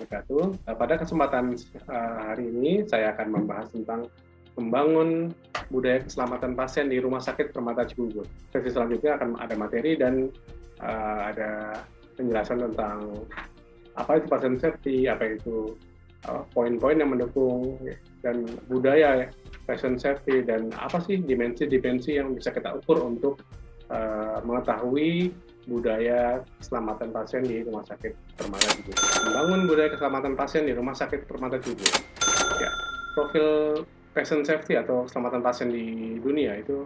wabarakatuh. Pada kesempatan hari ini saya akan membahas tentang membangun budaya keselamatan pasien di Rumah Sakit Permata Cibubur. Sesi selanjutnya akan ada materi dan ada penjelasan tentang apa itu patient safety, apa itu poin-poin yang mendukung dan budaya patient safety, dan apa sih dimensi-dimensi yang bisa kita ukur untuk mengetahui budaya keselamatan pasien di Rumah Sakit Permata Cibubur. Membangun budaya keselamatan pasien di Rumah Sakit Permata Cibubur. Ya, profil patient safety atau keselamatan pasien di dunia itu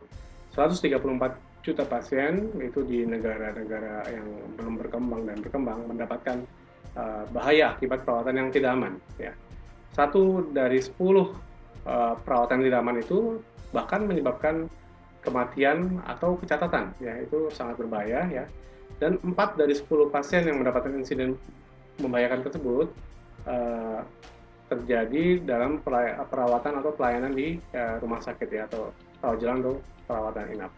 134 juta pasien itu di negara-negara yang belum berkembang dan berkembang mendapatkan bahaya akibat perawatan yang tidak aman. Ya. 1 dari 10 perawatan yang tidak aman itu bahkan menyebabkan kematian atau kecatatan, ya itu sangat berbahaya ya. Dan 4 dari 10 pasien yang mendapatkan insiden membahayakan tersebut terjadi dalam perawatan atau pelayanan di rumah sakit ya, atau rawat jalan atau perawatan inap.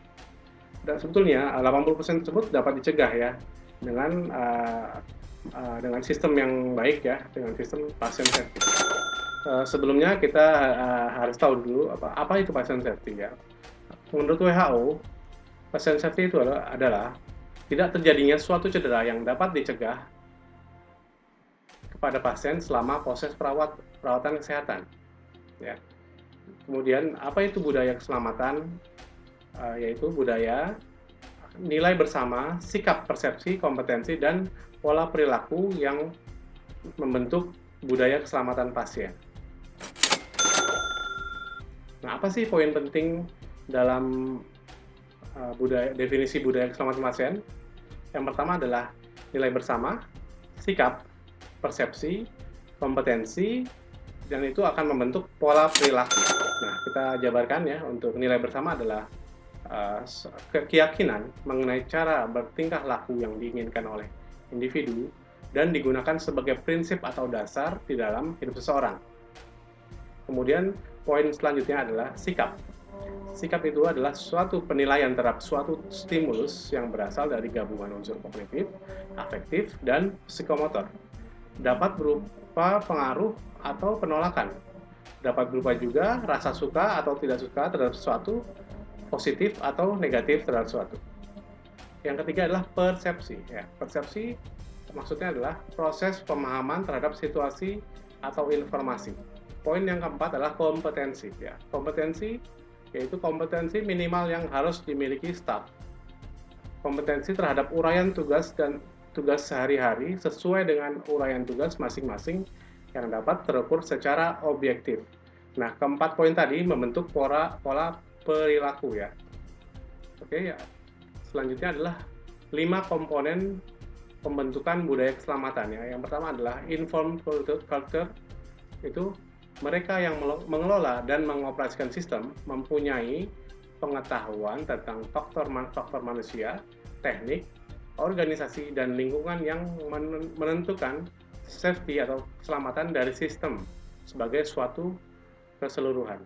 Dan sebetulnya 80% tersebut dapat dicegah ya dengan sistem yang baik ya, dengan sistem patient safety. Sebelumnya kita harus tahu dulu apa itu patient safety ya. Menurut WHO, patient safety itu adalah tidak terjadinya suatu cedera yang dapat dicegah kepada pasien selama proses perawatan kesehatan. Ya. Kemudian apa itu budaya keselamatan? Yaitu budaya nilai bersama, sikap, persepsi, kompetensi, dan pola perilaku yang membentuk budaya keselamatan pasien. Nah, apa sih poin penting dalam definisi budaya keselamatan pasien? Yang pertama adalah nilai bersama, sikap, persepsi, kompetensi, dan itu akan membentuk pola perilaku. Nah, kita jabarkan ya, untuk nilai bersama adalah keyakinan mengenai cara bertingkah laku yang diinginkan oleh individu dan digunakan sebagai prinsip atau dasar di dalam hidup seseorang. Kemudian poin selanjutnya adalah sikap. Sikap itu adalah suatu penilaian terhadap suatu stimulus yang berasal dari gabungan unsur kognitif, afektif, dan psikomotor. Dapat berupa pengaruh atau penolakan. Dapat berupa juga rasa suka atau tidak suka terhadap sesuatu, positif atau negatif terhadap sesuatu. Yang ketiga adalah persepsi. Ya, persepsi maksudnya adalah proses pemahaman terhadap situasi atau informasi. Poin yang keempat adalah kompetensi. Ya, kompetensi yaitu kompetensi minimal yang harus dimiliki staf. Kompetensi terhadap uraian tugas dan tugas sehari-hari sesuai dengan uraian tugas masing-masing yang dapat terukur secara objektif. Nah, keempat poin tadi membentuk pola perilaku ya. Oke ya. Selanjutnya adalah 5 komponen pembentukan budaya keselamatan ya. Yang pertama adalah informed culture. Itu mereka yang mengelola dan mengoperasikan sistem mempunyai pengetahuan tentang faktor manusia, teknik, organisasi, dan lingkungan yang menentukan safety atau keselamatan dari sistem sebagai suatu keseluruhan.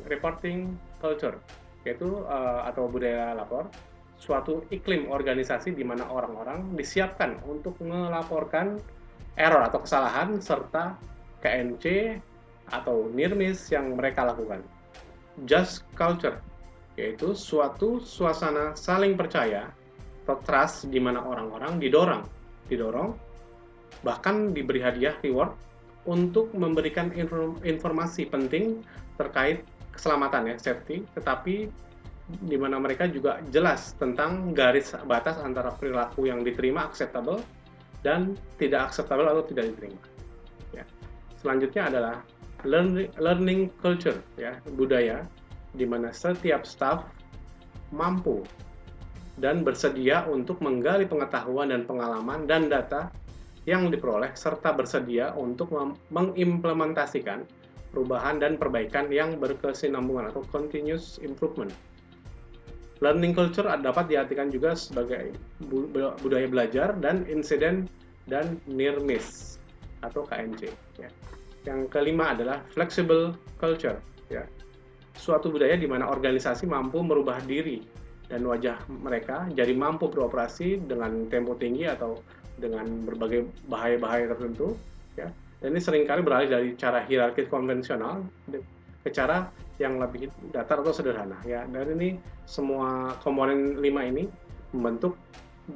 Reporting culture, yaitu atau budaya lapor, suatu iklim organisasi di mana orang-orang disiapkan untuk melaporkan error atau kesalahan serta KNC atau near miss yang mereka lakukan. Just culture, yaitu suatu suasana saling percaya atau trust di mana orang-orang didorong bahkan diberi hadiah reward untuk memberikan informasi penting terkait keselamatan ya, safety, tetapi di mana mereka juga jelas tentang garis batas antara perilaku yang diterima acceptable dan tidak acceptable atau tidak diterima. Ya. Selanjutnya adalah learning culture ya, budaya di mana setiap staf mampu dan bersedia untuk menggali pengetahuan dan pengalaman dan data yang diperoleh serta bersedia untuk mengimplementasikan perubahan dan perbaikan yang berkesinambungan atau continuous improvement. Learning culture dapat diartikan juga sebagai budaya belajar dan insiden dan near miss atau KNC. Ya. Yang kelima adalah flexible culture. Ya. Suatu budaya di mana organisasi mampu merubah diri dan wajah mereka jadi mampu beroperasi dengan tempo tinggi atau dengan berbagai bahaya-bahaya tertentu, ya. Dan ini seringkali beralih dari cara hierarkis konvensional ke cara yang lebih datar atau sederhana, ya. Dan ini semua komponen 5 ini membentuk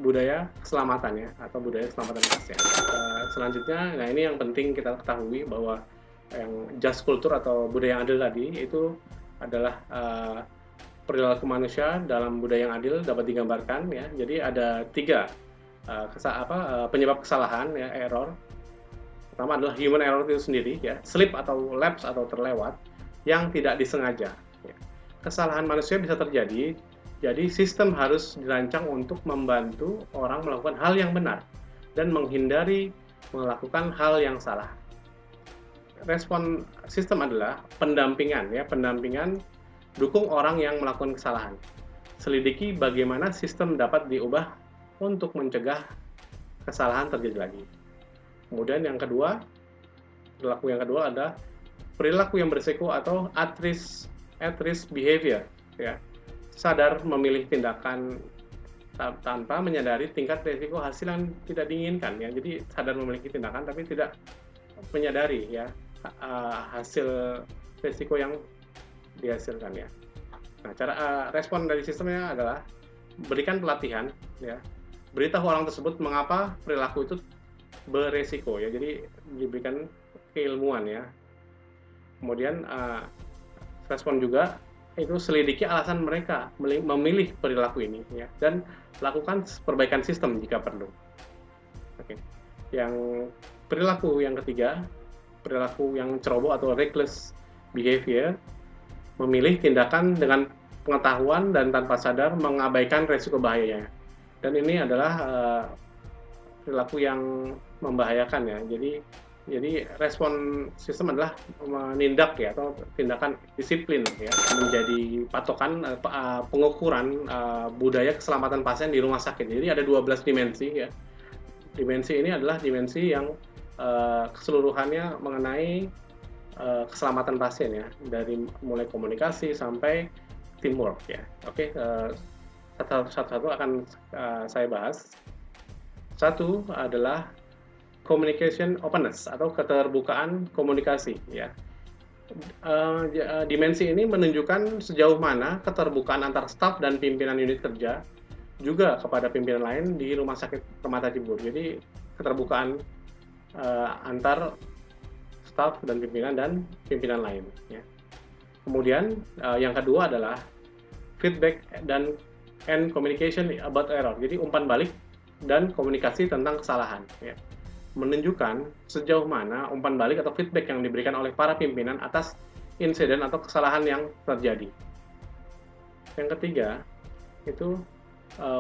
budaya keselamatan, ya, atau budaya keselamatan pasien. Selanjutnya, nah ini yang penting kita ketahui bahwa yang just culture atau budaya yang adil tadi itu adalah perilaku manusia dalam budaya yang adil dapat digambarkan, ya. Jadi ada 3 penyebab kesalahan, ya, error. Pertama adalah human error itu sendiri, ya, slip atau lapse atau terlewat yang tidak disengaja. Ya. Kesalahan manusia bisa terjadi, jadi sistem harus dirancang untuk membantu orang melakukan hal yang benar dan menghindari melakukan hal yang salah. Respon sistem adalah pendampingan, ya, pendampingan dukung orang yang melakukan kesalahan. Selidiki bagaimana sistem dapat diubah untuk mencegah kesalahan terjadi lagi. Kemudian yang kedua, perilaku yang kedua adalah perilaku yang berisiko atau at risk behavior, ya. Sadar memilih tindakan tanpa menyadari tingkat risiko hasil yang tidak diinginkan, ya. Jadi sadar memiliki tindakan tapi tidak menyadari, ya, hasil risiko yang dihasilkan, ya. Nah, cara respon dari sistemnya adalah berikan pelatihan, ya. Beritahu orang tersebut mengapa perilaku itu beresiko, ya. Jadi diberikan keilmuan, ya. Kemudian respon juga itu selidiki alasan mereka memilih perilaku ini, ya, dan lakukan perbaikan sistem jika perlu. Oke. Yang perilaku yang ketiga, perilaku yang ceroboh atau reckless behavior, memilih tindakan dengan pengetahuan dan tanpa sadar mengabaikan resiko bahayanya. Dan ini adalah perilaku yang membahayakan, ya. Jadi respon sistem adalah menindak, ya, atau tindakan disiplin, ya, menjadi patokan pengukuran budaya keselamatan pasien di rumah sakit. Jadi ada 12 dimensi, ya. Dimensi ini adalah dimensi yang keseluruhannya mengenai keselamatan pasien, ya, dari mulai komunikasi sampai teamwork, ya. Oke, satu-satu akan saya bahas. Satu adalah communication openness atau keterbukaan komunikasi, ya. Dimensi ini menunjukkan sejauh mana keterbukaan antar staf dan pimpinan unit kerja juga kepada pimpinan lain di Rumah Sakit Permata Cibubur. Jadi keterbukaan antar staf dan pimpinan lain, ya. Kemudian yang kedua adalah feedback and communication about error. Jadi umpan balik dan komunikasi tentang kesalahan, ya. Menunjukkan sejauh mana umpan balik atau feedback yang diberikan oleh para pimpinan atas insiden atau kesalahan yang terjadi. Yang ketiga itu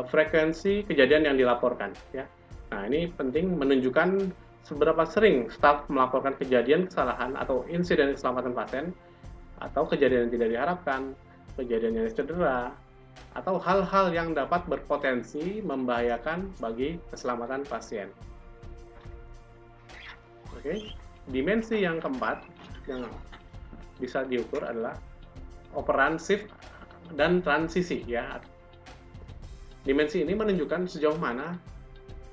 frekuensi kejadian yang dilaporkan, ya. Nah, ini penting menunjukkan seberapa sering staf melaporkan kejadian kesalahan atau insiden keselamatan pasien, atau kejadian yang tidak diharapkan, kejadian yang cedera, atau hal-hal yang dapat berpotensi membahayakan bagi keselamatan pasien. Oke, dimensi yang keempat yang bisa diukur adalah operansif dan transisi, ya. Dimensi ini menunjukkan sejauh mana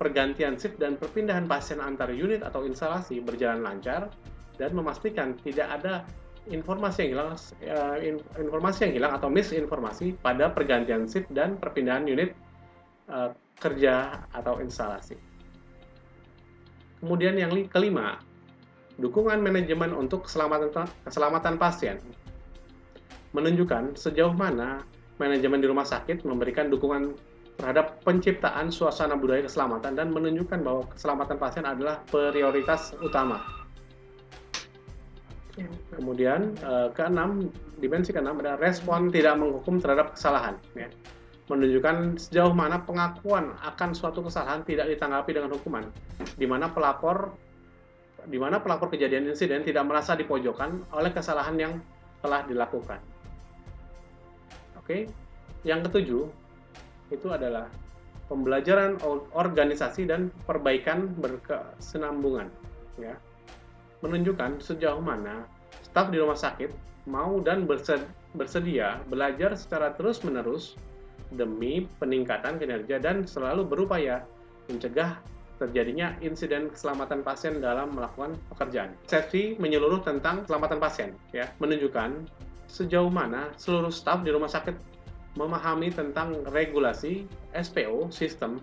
pergantian shift dan perpindahan pasien antar unit atau instalasi berjalan lancar dan memastikan tidak ada informasi yang hilang atau misinformasi pada pergantian shift dan perpindahan unit kerja atau instalasi. Kemudian yang kelima, dukungan manajemen untuk keselamatan pasien. Menunjukkan sejauh mana manajemen di rumah sakit memberikan dukungan terhadap penciptaan suasana budaya keselamatan dan menunjukkan bahwa keselamatan pasien adalah prioritas utama. Kemudian dimensi keenam adalah respon tidak menghukum terhadap kesalahan, ya. Menunjukkan sejauh mana pengakuan akan suatu kesalahan tidak ditanggapi dengan hukuman, di mana pelapor kejadian insiden tidak merasa dipojokkan oleh kesalahan yang telah dilakukan. Oke, yang ketujuh itu adalah pembelajaran organisasi dan perbaikan berkesinambungan, ya. Menunjukkan sejauh mana staf di rumah sakit mau dan bersedia belajar secara terus-menerus demi peningkatan kinerja dan selalu berupaya mencegah terjadinya insiden keselamatan pasien dalam melakukan pekerjaan. Safety menyeluruh tentang keselamatan pasien, ya, menunjukkan sejauh mana seluruh staf di rumah sakit memahami tentang regulasi SPO, sistem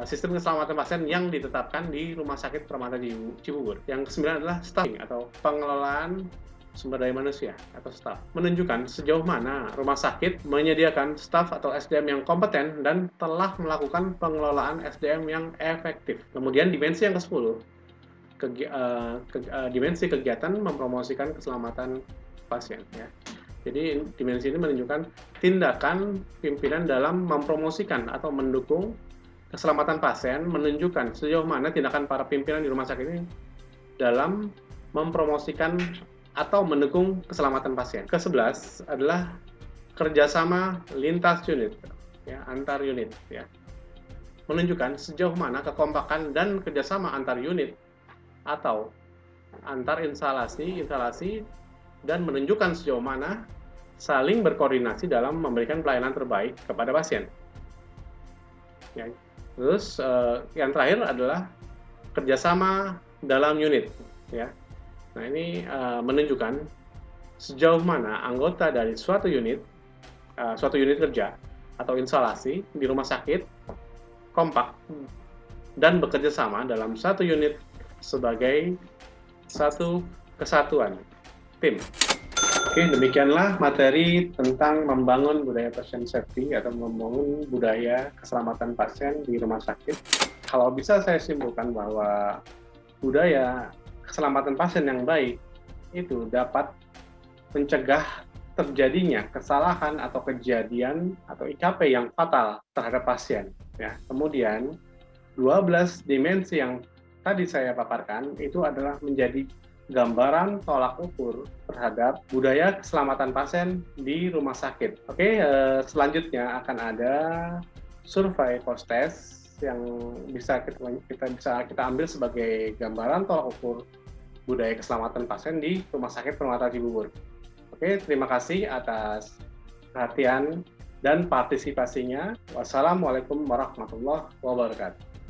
keselamatan pasien yang ditetapkan di Rumah Sakit Permata Cibubur. Yang kesembilan adalah staffing atau pengelolaan sumber daya manusia atau staf, menunjukkan sejauh mana rumah sakit menyediakan staf atau SDM yang kompeten dan telah melakukan pengelolaan SDM yang efektif. Kemudian dimensi yang ke-10, dimensi kegiatan mempromosikan keselamatan pasien, ya. Jadi dimensi ini menunjukkan tindakan pimpinan dalam mempromosikan atau mendukung keselamatan pasien, menunjukkan sejauh mana tindakan para pimpinan di rumah sakit ini dalam mempromosikan atau mendukung keselamatan pasien. Ke-11 adalah kerjasama lintas unit, ya, antar unit, ya, menunjukkan sejauh mana kekompakan dan kerjasama antar unit atau antar instalasi dan menunjukkan sejauh mana saling berkoordinasi dalam memberikan pelayanan terbaik kepada pasien. Ya. Terus yang terakhir adalah kerjasama dalam unit, ya. Nah, ini menunjukkan sejauh mana anggota dari suatu unit kerja atau instalasi di rumah sakit kompak dan bekerja sama dalam satu unit sebagai satu kesatuan tim. Oke, demikianlah materi tentang membangun budaya patient safety atau membangun budaya keselamatan pasien di rumah sakit. Kalau bisa saya simpulkan bahwa budaya keselamatan pasien yang baik itu dapat mencegah terjadinya kesalahan atau kejadian atau IKP yang fatal terhadap pasien, ya. Kemudian 12 dimensi yang tadi saya paparkan itu adalah menjadi gambaran tolak ukur terhadap budaya keselamatan pasien di rumah sakit. Oke, selanjutnya akan ada survei post-test yang bisa kita ambil sebagai gambaran tolak ukur budaya keselamatan pasien di Rumah Sakit Permata Cibubur. Oke, terima kasih atas perhatian dan partisipasinya. Wassalamualaikum warahmatullahi wabarakatuh.